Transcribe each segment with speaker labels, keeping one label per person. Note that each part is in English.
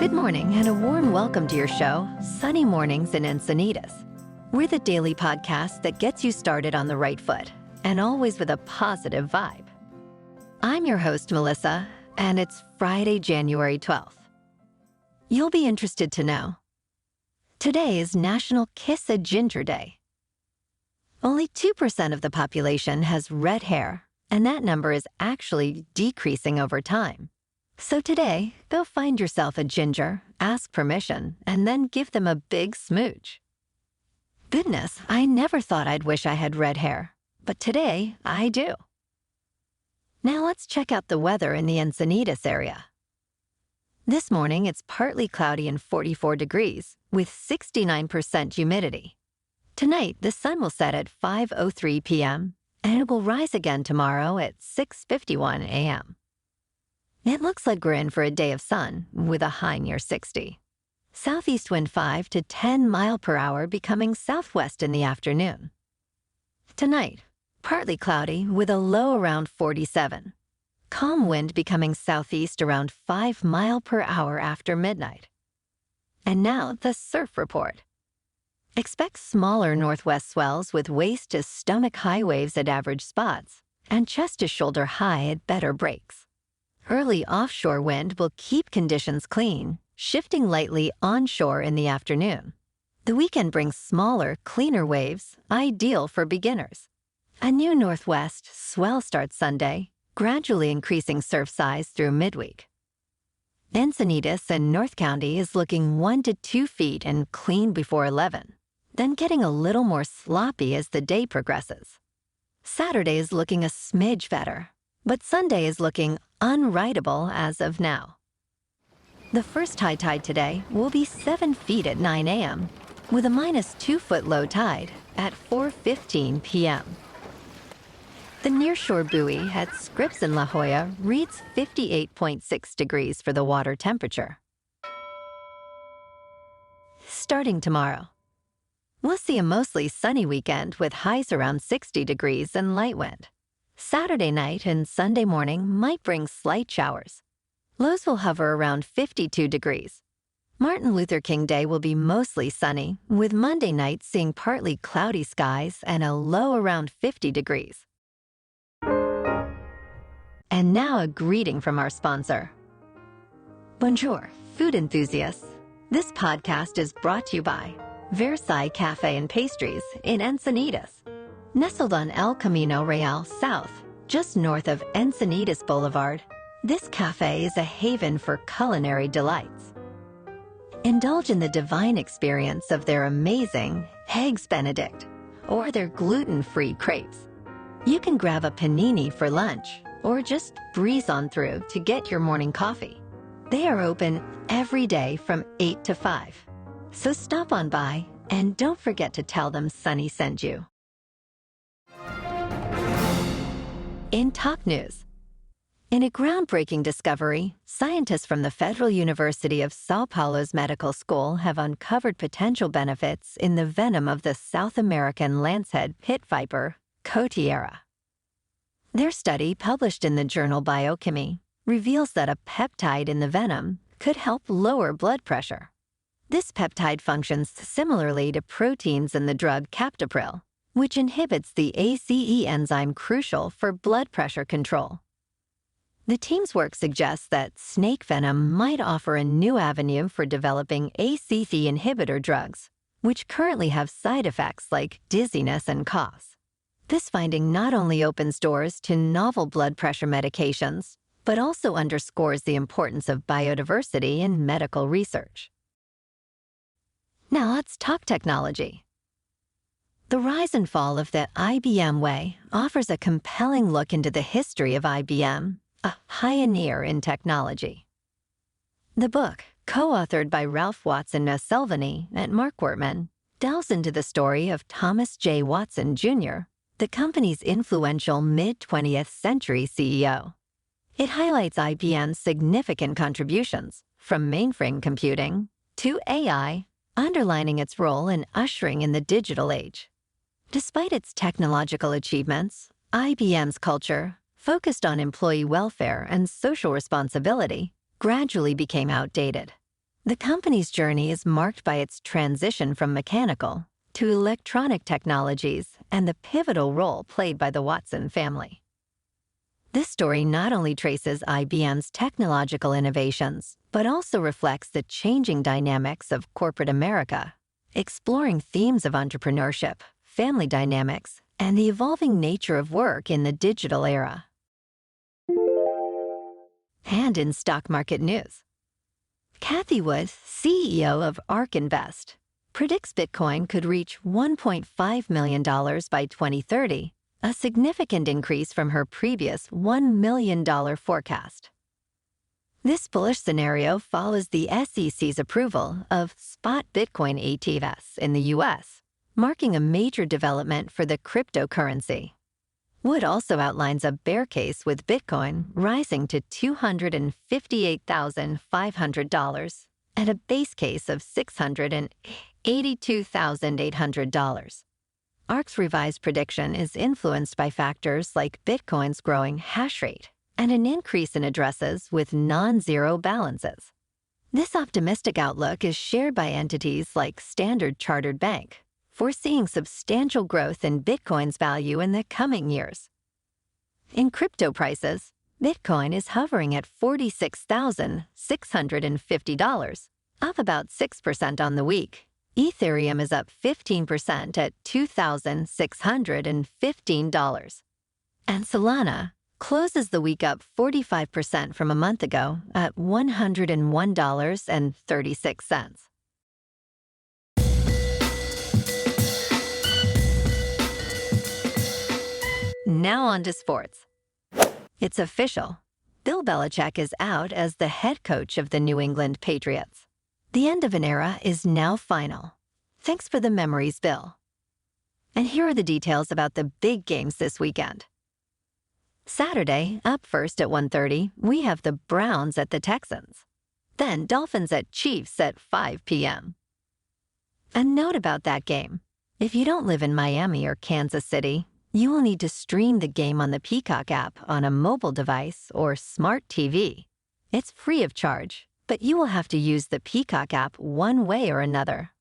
Speaker 1: Good morning and a warm welcome to your show, Sunny Mornings in Encinitas. We're the daily podcast that gets you started on the right foot and always with a positive vibe. I'm your host, Melissa, and it's Friday, January 12th. You'll be interested to know. Today is National Kiss a Ginger Day. Only 2% of the population has red hair, and that number is actually decreasing over time. So today, go find yourself a ginger, ask permission, and then give them a big smooch. Goodness, I never thought I'd wish I had red hair, but today I do. Now let's check out the weather in the Encinitas area. This morning, it's partly cloudy and 44 degrees, with 69% humidity. Tonight, the sun will set at 5:03 p.m., and it will rise again tomorrow at 6:51 a.m. It looks like we're in for a day of sun, with a high near 60. Southeast wind 5 to 10 mile per hour becoming southwest in the afternoon. Tonight, partly cloudy with a low around 47. Calm wind becoming southeast around 5 mile per hour after midnight. And now the surf report. Expect smaller northwest swells with waist to stomach high waves at average spots and chest to shoulder high at better breaks. Early offshore wind will keep conditions clean, shifting lightly onshore in the afternoon. The weekend brings smaller, cleaner waves, ideal for beginners. A new northwest swell starts Sunday, gradually increasing surf size through midweek. Encinitas in North County is looking 1 to 2 feet and clean before 11, then getting a little more sloppy as the day progresses. Saturday is looking a smidge better, but Sunday is looking unrideable as of now. The first high tide today will be 7 feet at 9 a.m., with a -2 foot low tide at 4:15 p.m. The nearshore buoy at Scripps in La Jolla reads 58.6 degrees for the water temperature. Starting tomorrow, we'll see a mostly sunny weekend with highs around 60 degrees and light wind. Saturday night and Sunday morning might bring slight showers. Lows will hover around 52 degrees. Martin Luther King Day will be mostly sunny, with Monday night seeing partly cloudy skies and a low around 50 degrees. And now a greeting from our sponsor. Bonjour, food enthusiasts. This podcast is brought to you by Versailles Cafe and Pastries in Encinitas. Nestled on El Camino Real South, just north of Encinitas Boulevard, this cafe is a haven for culinary delights. Indulge in the divine experience of their amazing Eggs Benedict or their gluten-free crepes. You can grab a panini for lunch or just breeze on through to get your morning coffee. They are open every day from 8 to 5. So stop on by and don't forget to tell them Sunny sent you. In top news, in a groundbreaking discovery, scientists from the Federal University of Sao Paulo's medical school have uncovered potential benefits in the venom of the South American lancehead pit viper, Cotiera. Their study, published in the journal Biochemy, reveals that a peptide in the venom could help lower blood pressure. This peptide functions similarly to proteins in the drug captopril, which inhibits the ACE enzyme crucial for blood pressure control. The team's work suggests that snake venom might offer a new avenue for developing ACE inhibitor drugs, which currently have side effects like dizziness and coughs. This finding not only opens doors to novel blood pressure medications, but also underscores the importance of biodiversity in medical research. Now let's talk technology. The rise and fall of the IBM way offers a compelling look into the history of IBM, a pioneer in technology. The book, co-authored by Ralph Watson Noselvany and Mark Wortman, delves into the story of Thomas J. Watson, Jr., the company's influential mid-20th century CEO. It highlights IBM's significant contributions, from mainframe computing to AI, underlining its role in ushering in the digital age. Despite its technological achievements, IBM's culture, focused on employee welfare and social responsibility, gradually became outdated. The company's journey is marked by its transition from mechanical to electronic technologies and the pivotal role played by the Watson family. This story not only traces IBM's technological innovations, but also reflects the changing dynamics of corporate America, exploring themes of entrepreneurship, family dynamics, and the evolving nature of work in the digital era. And in stock market news, Kathy Wood, CEO of ARK Invest, predicts Bitcoin could reach $1.5 million by 2030, a significant increase from her previous $1 million forecast. This bullish scenario follows the SEC's approval of spot Bitcoin ETFs in the U.S., marking a major development for the cryptocurrency. Wood also outlines a bear case with Bitcoin rising to $258,500 and a base case of $682,800. ARK's revised prediction is influenced by factors like Bitcoin's growing hash rate and an increase in addresses with non-zero balances. This optimistic outlook is shared by entities like Standard Chartered Bank, foreseeing substantial growth in Bitcoin's value in the coming years. In crypto prices, Bitcoin is hovering at $46,650, up about 6% on the week. Ethereum is up 15% at $2,615. And Solana closes the week up 45% from a month ago at $101.36. Now on to sports. It's official. Bill Belichick is out as the head coach of the New England Patriots. The end of an era is now final. Thanks for the memories, Bill. And here are the details about the big games this weekend. Saturday, up first at 1:30, we have the Browns at the Texans. Then Dolphins at Chiefs at 5 p.m. A note about that game. If you don't live in Miami or Kansas City, you will need to stream the game on the Peacock app on a mobile device or smart TV. It's free of charge, but you will have to use the Peacock app one way or another.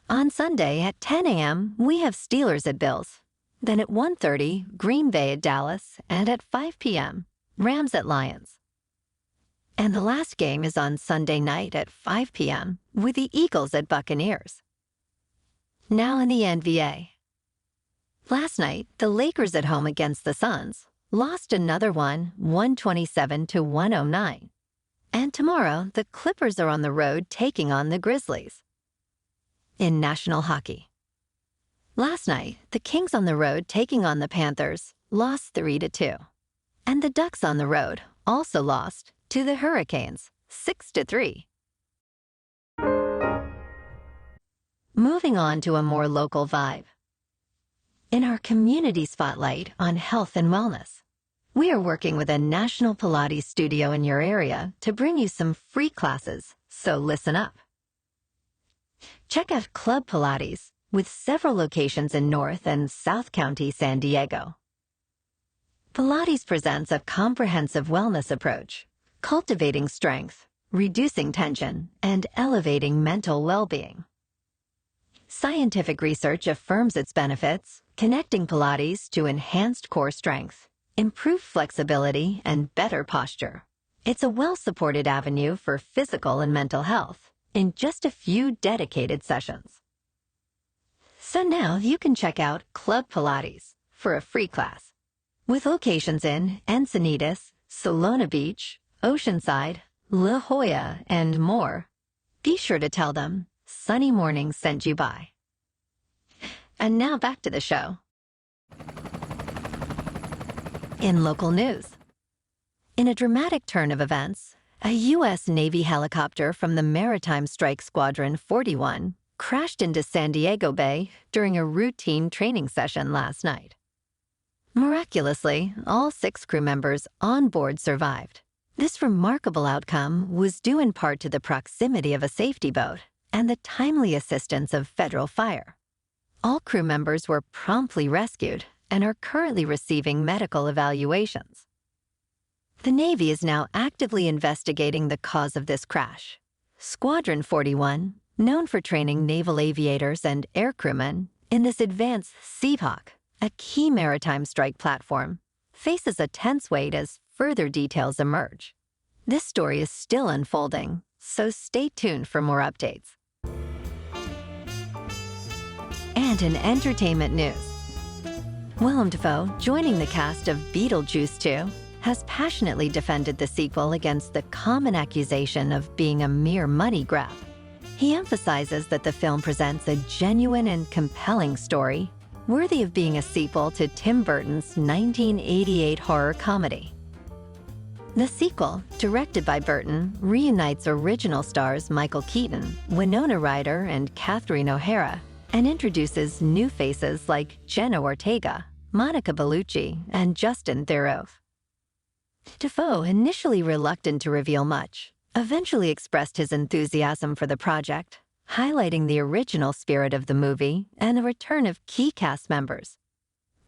Speaker 1: On Sunday at 10 a.m., we have Steelers at Bills. Then at 1:30, Green Bay at Dallas, and at 5 p.m., Rams at Lions. And the last game is on Sunday night at 5 p.m. with the Eagles at Buccaneers. Now in the NBA. Last night, the Lakers at home against the Suns lost another one, 127-109. And tomorrow, the Clippers are on the road taking on the Grizzlies. In national hockey. Last night, the Kings on the road taking on the Panthers lost 3-2. And the Ducks on the road also lost to the Hurricanes 6-3. Moving on to a more local vibe. In our community spotlight on health and wellness, we are working with a national Pilates studio in your area to bring you some free classes, so listen up. Check out Club Pilates, with several locations in North and South County, San Diego. Pilates presents a comprehensive wellness approach, cultivating strength, reducing tension, and elevating mental well-being. Scientific research affirms its benefits, connecting Pilates to enhanced core strength, improved flexibility, and better posture. It's a well-supported avenue for physical and mental health in just a few dedicated sessions. So now you can check out Club Pilates for a free class. With locations in Encinitas, Solana Beach, Oceanside, La Jolla, and more, be sure to tell them Sunny Mornings sent you by. And now back to the show. In local news. In a dramatic turn of events, a U.S. Navy helicopter from the Maritime Strike Squadron 41 crashed into San Diego Bay during a routine training session last night. Miraculously, all 6 crew members on board survived. This remarkable outcome was due in part to the proximity of a safety boat and the timely assistance of federal fire. All crew members were promptly rescued and are currently receiving medical evaluations. The Navy is now actively investigating the cause of this crash, Squadron 41, known for training naval aviators and aircrewmen in this advanced Seahawk, a key maritime strike platform, faces a tense wait as further details emerge. This story is still unfolding, so stay tuned for more updates. And in entertainment news, Willem Dafoe, joining the cast of Beetlejuice 2, has passionately defended the sequel against the common accusation of being a mere money grab. He emphasizes that the film presents a genuine and compelling story, worthy of being a sequel to Tim Burton's 1988 horror comedy. The sequel, directed by Burton, reunites original stars Michael Keaton, Winona Ryder, and Catherine O'Hara, and introduces new faces like Jenna Ortega, Monica Bellucci, and Justin Theroux. Dafoe, initially reluctant to reveal much, eventually expressed his enthusiasm for the project, highlighting the original spirit of the movie and the return of key cast members.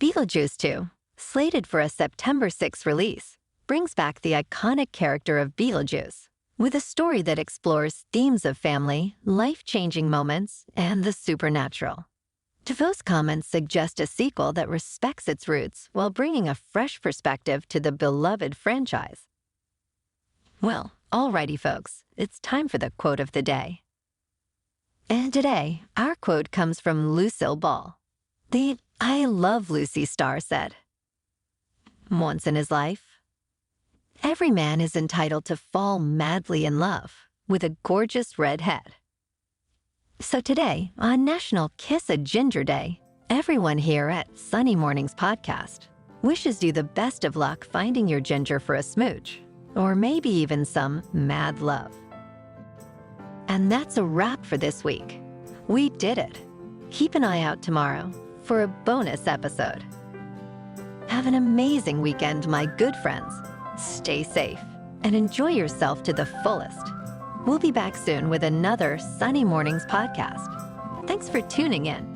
Speaker 1: Beetlejuice 2, slated for a September 6 release, brings back the iconic character of Beetlejuice, with a story that explores themes of family, life-changing moments, and the supernatural. Dafoe's comments suggest a sequel that respects its roots while bringing a fresh perspective to the beloved franchise. Well, alrighty folks, it's time for the quote of the day. And today, our quote comes from Lucille Ball. The I Love Lucy star said, "Once in his life, every man is entitled to fall madly in love with a gorgeous redhead." So today, on National Kiss a Ginger Day, everyone here at Sunny Mornings Podcast wishes you the best of luck finding your ginger for a smooch, or maybe even some mad love. And that's a wrap for this week. We did it. Keep an eye out tomorrow for a bonus episode. Have an amazing weekend, my good friends. Stay safe and enjoy yourself to the fullest. We'll be back soon with another Sunny Mornings podcast. Thanks for tuning in.